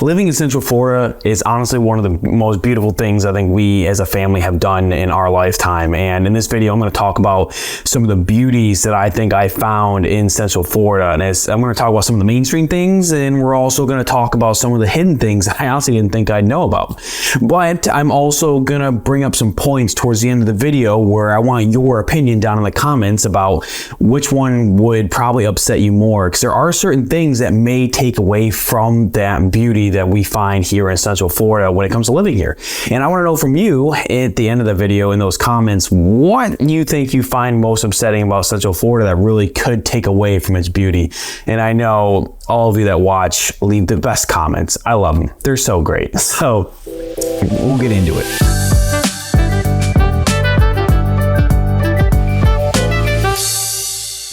Living in Central Florida is honestly one of the most beautiful things I think we as a family have done in our lifetime. And in this video, I'm going to talk about some of the beauties that I think I found in Central Florida. And I'm going to talk about some of the mainstream things, and we're also going to talk about some of the hidden things that I honestly didn't think I'd know about. But I'm also going to bring up some points towards the end of the video where I want your opinion down in the comments about which one would probably upset you more, because there are certain things that may take away from that beauty that we find here in Central Florida when it comes to living here. And I want to know from you at the end of the video in those comments what you think you find most upsetting about Central Florida that really could take away from its beauty. And I know all of you that watch leave the best comments. I love them. They're so great. So we'll get into it.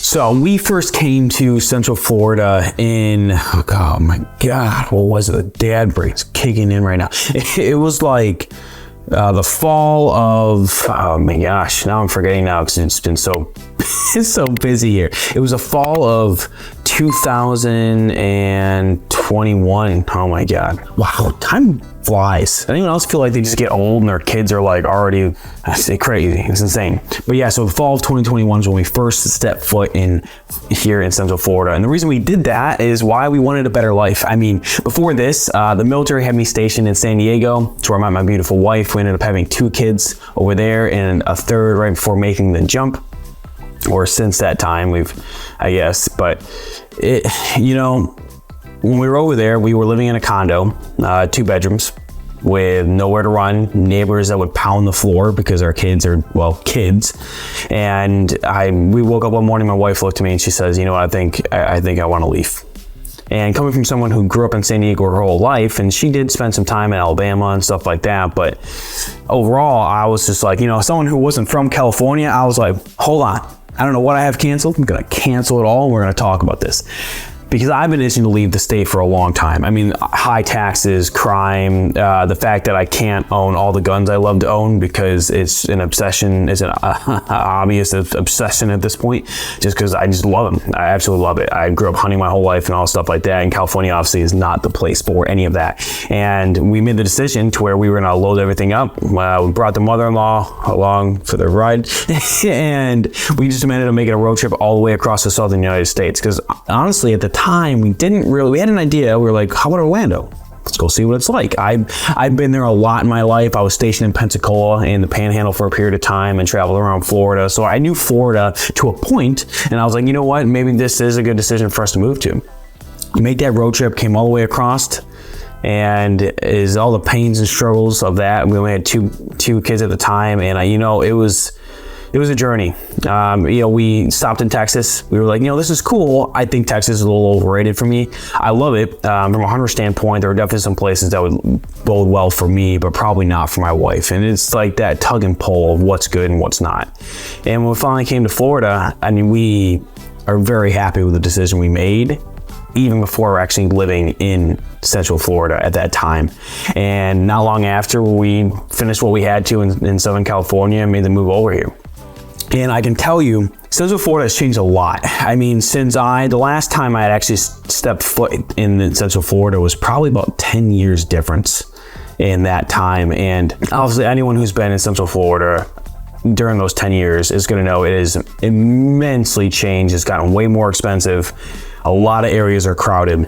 So we first came to Central Florida in, oh my God, what was it? The dad break's kicking in right now. It was like the fall of, oh my gosh, now I'm forgetting now because it's been so, it's so busy here. It was a fall of 2021. Oh my God. Wow, time flies. Anyone else feel like they just get old and their kids are like already crazy? It's insane. But yeah, so the fall of 2021 is when we first stepped foot in here in Central Florida. And the reason we did that is why we wanted a better life. I mean, before this, the military had me stationed in San Diego. It's where I met my beautiful wife. We ended up having 2 kids over there and a third right before making the jump. Or since that time, I guess. But it, when we were over there, we were living in a condo, 2 bedrooms with nowhere to run, neighbors that would pound the floor because our kids are, well, kids. And we woke up one morning, my wife looked at me and she says, you know what, I think I want to leave. And coming from someone who grew up in San Diego her whole life, and she did spend some time in Alabama and stuff like that, but overall, I was just like, someone who wasn't from California, I was like, hold on, I don't know what I have canceled. I'm gonna cancel it all and we're gonna talk about this. Because I've been itching to leave the state for a long time. I mean, high taxes, crime, the fact that I can't own all the guns I love to own because it's an obsession, it's an obvious obsession at this point, just because I just love them. I absolutely love it. I grew up hunting my whole life and all stuff like that, and California obviously is not the place for any of that. And we made the decision to where we were gonna load everything up. We brought the mother-in-law along for the ride, and we just demanded to make it a road trip all the way across the southern United States, because honestly, at the time, we had an idea. We were like, how about Orlando? Let's go see what it's like. I've been there a lot in my life. I was stationed in Pensacola in the Panhandle for a period of time and traveled around Florida. So I knew Florida to a point, and I was like, you know what? Maybe this is a good decision for us to move to. We made that road trip, came all the way across, and is all the pains and struggles of that. We only had two kids at the time, and it was a journey. We stopped in Texas. We were like, this is cool. I think Texas is a little overrated for me. I love it. From a hunter standpoint, there are definitely some places that would bode well for me, but probably not for my wife. And it's like that tug and pull of what's good and what's not. And when we finally came to Florida, we are very happy with the decision we made, even before we're actually living in Central Florida at that time. And not long after, we finished what we had to in Southern California and made the move over here. And I can tell you, Central Florida has changed a lot. I mean, the last time I had actually stepped foot in Central Florida was probably about 10 years difference in that time. And obviously anyone who's been in Central Florida during those 10 years is gonna know it is immensely changed. It's gotten way more expensive. A lot of areas are crowded.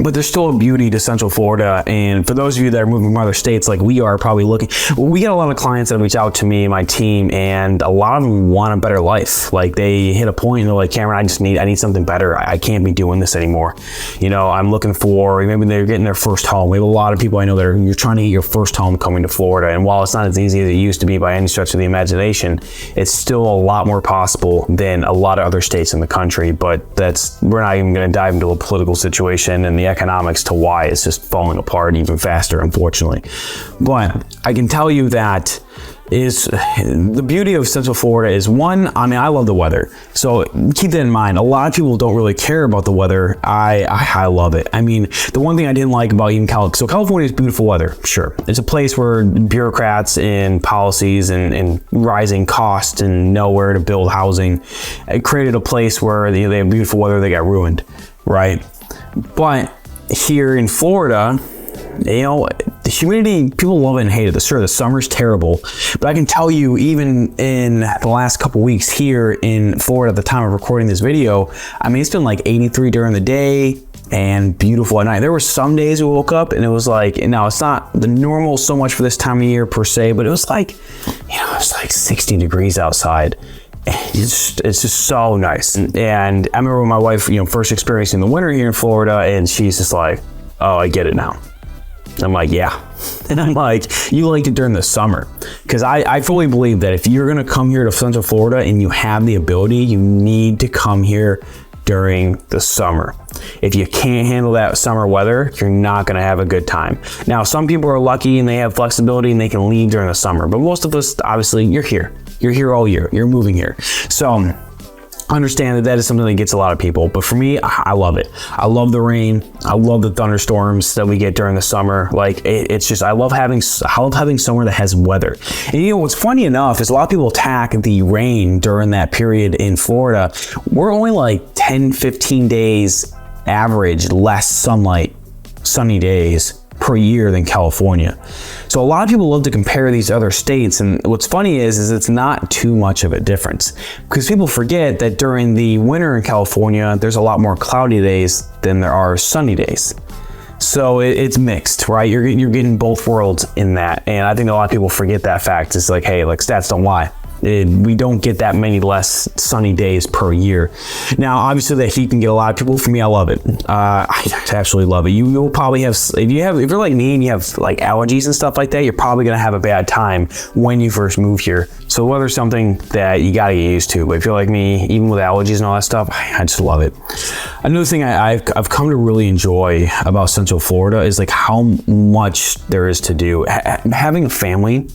But there's still a beauty to Central Florida. And for those of you that are moving from other states like we are probably looking, we get a lot of clients that reach out to me and my team, and a lot of them want a better life. Like they hit a point and they're like, Cameron, I need something better. I can't be doing this anymore. I'm looking for, maybe they're getting their first home. We have a lot of people I know that you're trying to get your first home coming to Florida. And while it's not as easy as it used to be by any stretch of the imagination, it's still a lot more possible than a lot of other states in the country. But we're not even gonna dive into a political situation and the economics to why it's just falling apart even faster, unfortunately. But I can tell you that the beauty of Central Florida is one, I love the weather. So keep that in mind. A lot of people don't really care about the weather. I love it. The one thing I didn't like about even California is beautiful weather, sure. It's a place where bureaucrats and policies and rising costs and nowhere to build housing, it created a place where they have beautiful weather, they got ruined, right? But here in Florida, you know, the humidity, people love it and hate it. Sure, the summer's terrible, but I can tell you, even in the last couple weeks here in Florida at the time of recording this video, I mean, it's been like 83 during the day and beautiful at night. There were some days we woke up and it was like, now it's not the normal so much for this time of year per se, but it was like, you know, it's like 60 degrees outside. It's just so nice. And I remember when my wife, you know, first experiencing the winter here in Florida, and she's just like, oh, I get it now. I'm like, yeah. And I'm like, you liked it during the summer. Because I fully believe that if you're gonna come here to Central Florida and you have the ability, you need to come here during the summer. If you can't handle that summer weather, you're not gonna have a good time. Now, some people are lucky and they have flexibility and they can leave during the summer, but most of us, obviously, you're here. You're here all year, you're moving here. So, understand that that is something that gets a lot of people, but for me, I love it. I love the rain. I love the thunderstorms that we get during the summer. Like it's just, I love having somewhere that has weather. And you know what's funny enough is a lot of people attack the rain during that period in Florida. We're only like 10, 15 days average less sunny days per year than California. So a lot of people love to compare these other states, and what's funny is it's not too much of a difference, because people forget that during the winter in California there's a lot more cloudy days than there are sunny days. So it's mixed, right? You're getting both worlds in that, and I think a lot of people forget that fact. It's like, hey, like stats don't lie. We don't get that many less sunny days per year. Now, obviously, that heat can get a lot of people. For me, I love it. I absolutely love it. You'll probably have, if you're like me and you have like allergies and stuff like that, you're probably gonna have a bad time when you first move here. So weather's something that you gotta get used to. But if you're like me, even with allergies and all that stuff, I just love it. Another thing I've come to really enjoy about Central Florida is like how much there is to do. Having a family,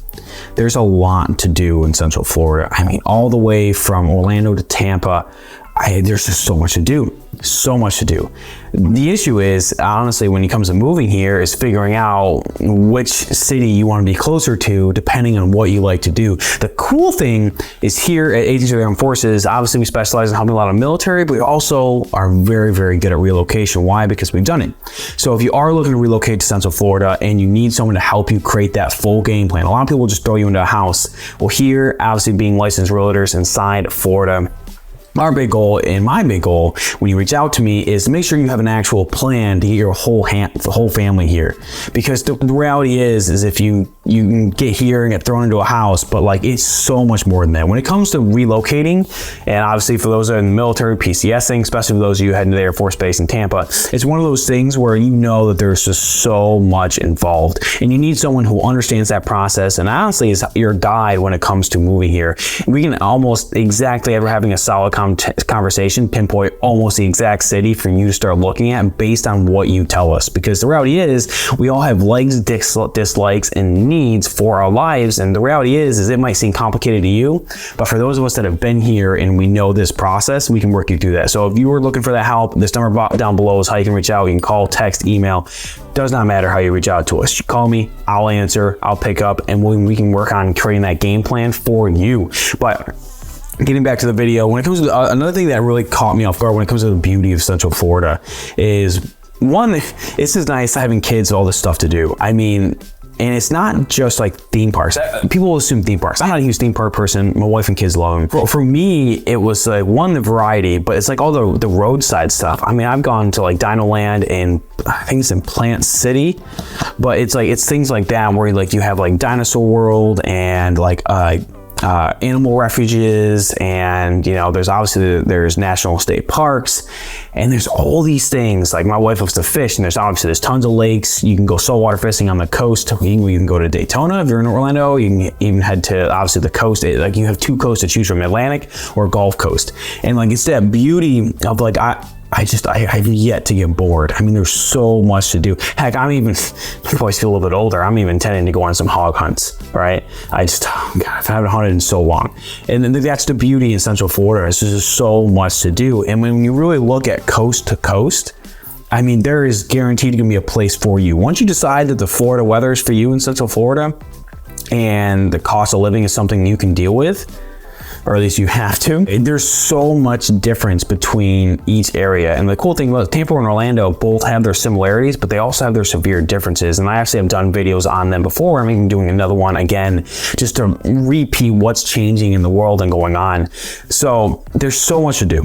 there's a lot to do in Central Florida. I mean, all the way from Orlando to Tampa, there's just so much to do. So much to do. The issue is, honestly, when it comes to moving here, is figuring out which city you want to be closer to, depending on what you like to do. The cool thing is here at Agency of the Armed Forces, obviously we specialize in helping a lot of military, but we also are very, very good at relocation. Why? Because we've done it. So if you are looking to relocate to Central Florida and you need someone to help you create that full game plan, a lot of people just throw you into a house. Well, here, obviously being licensed realtors inside Florida, our big goal and my big goal when you reach out to me is to make sure you have an actual plan to get your whole family here. Because the reality is if you can get here and get thrown into a house, but like it's so much more than that. When it comes to relocating, and obviously for those that are in the military, PCSing, especially for those of you heading to the Air Force Base in Tampa, it's one of those things where you know that there's just so much involved and you need someone who understands that process and honestly is your guide when it comes to moving here. We can almost exactly, after having a solid conversation, pinpoint almost the exact city for you to start looking at based on what you tell us. Because the reality is we all have likes, dislikes, and needs for our lives. And the reality is it might seem complicated to you, but for those of us that have been here and we know this process, we can work you through that. So if you are looking for that help, this number down below is how you can reach out. You can call, text, email. Does not matter how you reach out to us. You call me, I'll answer, I'll pick up, and we can work on creating that game plan for you. But getting back to the video, when it comes to another thing that really caught me off guard when it comes to the beauty of Central Florida is, one, it's just nice having kids, all this stuff to do. I mean, and it's not just like theme parks. People assume theme parks. I'm not a huge theme park person. My wife and kids love them. For me, it was like one, the variety, but it's like all the roadside stuff. I mean, I've gone to like Dino Land and I think it's in Plant City, but it's things like that where like you have like Dinosaur World and like animal refuges, and you know there's national state parks, and there's all these things. Like my wife loves to fish, and there's tons of lakes. You can go saltwater fishing on the coast. You can go to Daytona if you're in Orlando. You can even head to obviously the coast. Like you have two coasts to choose from, Atlantic or Gulf Coast, and like it's that beauty of like I've yet to get bored. I mean, there's so much to do. Heck, I always feel a little bit older. I'm even intending to go on some hog hunts, right? I haven't hunted in so long. And then that's the beauty in Central Florida. There's just so much to do. And when you really look at coast to coast, I mean, there is guaranteed to be a place for you. Once you decide that the Florida weather is for you in Central Florida and the cost of living is something you can deal with, or at least you have to. There's so much difference between each area. And the cool thing about Tampa and Orlando both have their similarities, but they also have their severe differences. And I actually have done videos on them before. I'm even doing another one again, just to repeat what's changing in the world and going on. So there's so much to do.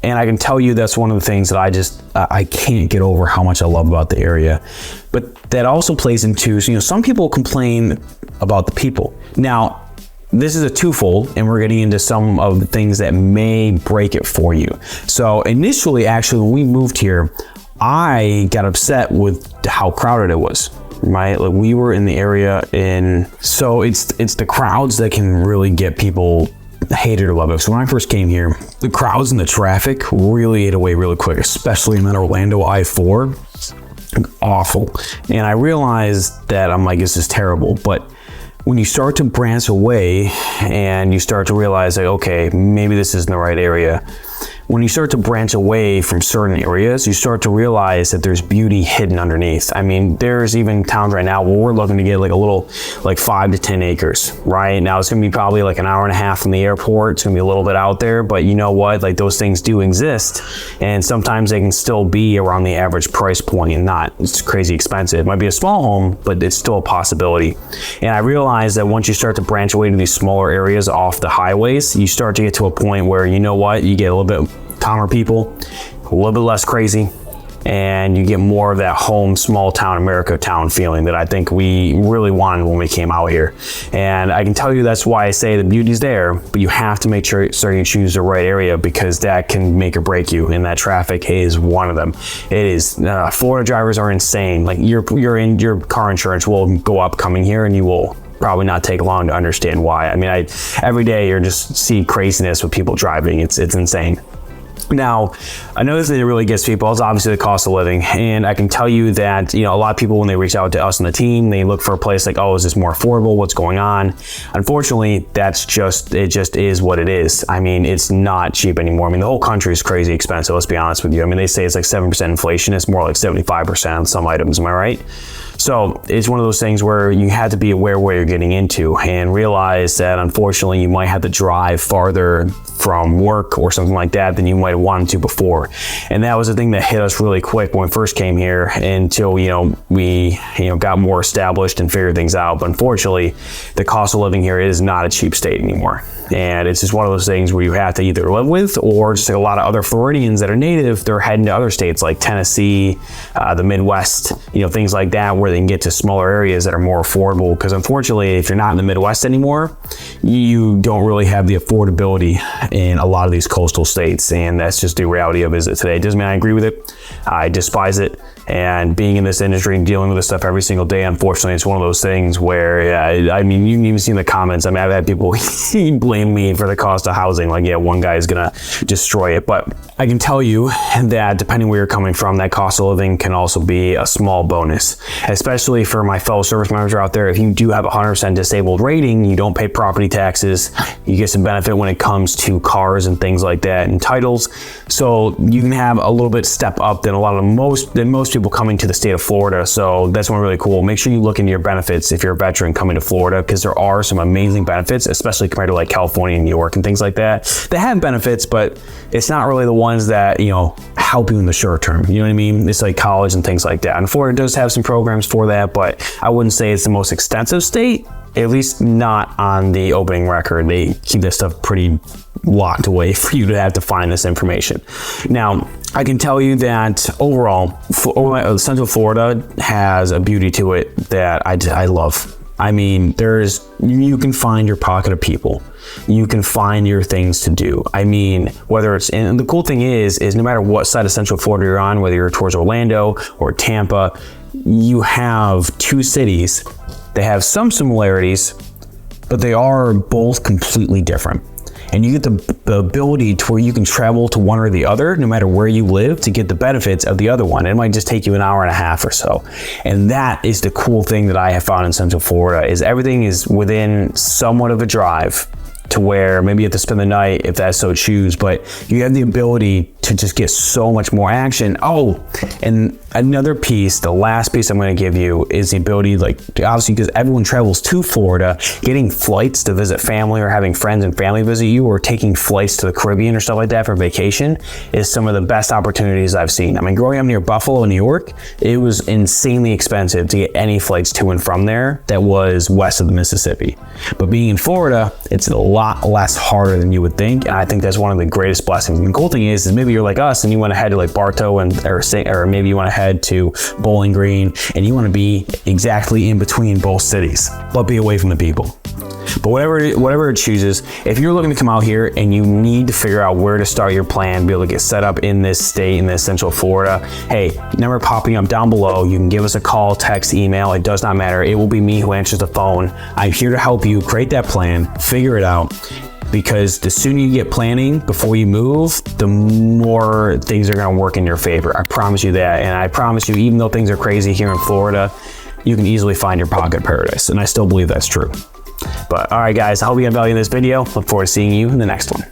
And I can tell you that's one of the things that I can't get over how much I love about the area. But that also plays into, some people complain about the people. Now, this is a twofold, and we're getting into some of the things that may break it for you. So initially, actually, when we moved here, I got upset with how crowded it was. Right, like we were in the area, so it's the crowds that can really get people hate it or love it. So when I first came here, the crowds and the traffic really ate away really quick, especially in that Orlando I-4. Awful. And I realized that I'm like, this is terrible. But when you start to branch away and you start to realize like, okay, maybe this isn't the right area. When you start to branch away from certain areas, you start to realize that there's beauty hidden underneath. I mean, there's even towns right now where we're looking to get like a little, like 5 to 10 acres, right? Now it's gonna be probably like an hour and a half from the airport. It's gonna be a little bit out there, but you know what? Like those things do exist, and sometimes they can still be around the average price point and not it's crazy expensive. It might be a small home, but it's still a possibility. And I realized that once you start to branch away to these smaller areas off the highways, you start to get to a point where, you know what? You get a little bit calmer people, a little bit less crazy, and you get more of that home, small town, America town feeling that I think we really wanted when we came out here. And I can tell you that's why I say the beauty's there, but you have to make sure you choose the right area, because that can make or break you, and that traffic is one of them. It is, Florida drivers are insane. Like your car insurance will go up coming here, and you will probably not take long to understand why. I mean, every day you're just see craziness with people driving. It's insane. Now, another thing that really gets people is obviously the cost of living. And I can tell you that, a lot of people, when they reach out to us on the team, they look for a place like, oh, is this more affordable? What's going on? Unfortunately, it just is what it is. I mean, it's not cheap anymore. I mean, the whole country is crazy expensive, let's be honest with you. I mean, they say it's like 7% inflation. It's more like 75% on some items. Am I right? So it's one of those things where you have to be aware where you're getting into and realize that unfortunately you might have to drive farther from work or something like that than you might have wanted to before. And that was the thing that hit us really quick when we first came here until, we got more established and figured things out. But unfortunately, the cost of living here is not a cheap state anymore. And it's just one of those things where you have to either live with, or just like a lot of other Floridians that are native, they're heading to other states like Tennessee, the Midwest, things like that, where they can get to smaller areas that are more affordable. Because unfortunately, if you're not in the Midwest anymore, you don't really have the affordability in a lot of these coastal states. And that's just the reality of it today. It doesn't mean I agree with it. I despise it. And being in this industry and dealing with this stuff every single day, unfortunately, it's one of those things where, I mean, you can even see in the comments, I mean, I've had people blame me for the cost of housing. Like, yeah, one guy is going to destroy it. But I can tell you that depending where you're coming from, that cost of living can also be a small bonus, especially for my fellow service members out there. If you do have a 100% disabled rating, you don't pay property taxes, you get some benefit when it comes to cars and things like that and titles. So you can have a little bit step up than most people coming to the state of Florida. So that's one really cool. Make sure you look into your benefits if you're a veteran coming to Florida, because there are some amazing benefits, especially compared to like California and New York and things like that. They have benefits, but it's not really the ones that, help you in the short term. You know what I mean? It's like college and things like that. And Florida does have some programs for that, but I wouldn't say it's the most extensive state, at least not on the opening record. They keep this stuff pretty locked away for you to have to find this information. Now, I can tell you that overall, Central Florida has a beauty to it that I love. I mean, you can find your pocket of people. You can find your things to do. I mean, and the cool thing is no matter what side of Central Florida you're on, whether you're towards Orlando or Tampa, you have two cities that have some similarities, but they are both completely different. And you get the ability to where you can travel to one or the other, no matter where you live, to get the benefits of the other one. It might just take you an hour and a half or so. And that is the cool thing that I have found in Central Florida, is everything is within somewhat of a drive to where maybe you have to spend the night if that's so choose, but you have the ability to just get so much more action. Oh, and another piece, the last piece I'm going to give you is the ability, like, obviously because everyone travels to Florida, getting flights to visit family or having friends and family visit you, or taking flights to the Caribbean or stuff like that for vacation is some of the best opportunities I've seen. I mean, growing up near Buffalo, New York, it was insanely expensive to get any flights to and from there that was west of the Mississippi. But being in Florida, it's a lot less harder than you would think, and I think that's one of the greatest blessings. And the cool thing is maybe you're like us and you want to head to like Bartow or maybe you want to head to Bowling Green and you want to be exactly in between both cities, but be away from the people. But whatever it chooses, if you're looking to come out here and you need to figure out where to start your plan, be able to get set up in this state, in this Central Florida, hey, number popping up down below. You can give us a call, text, email. It does not matter. It will be me who answers the phone. I'm here to help you create that plan, figure it out. Because the sooner you get planning before you move, the more things are going to work in your favor. I promise you that. And I promise you, even though things are crazy here in Florida, you can easily find your pocket paradise. And I still believe that's true. But all right, guys, I hope you got value in this video. Look forward to seeing you in the next one.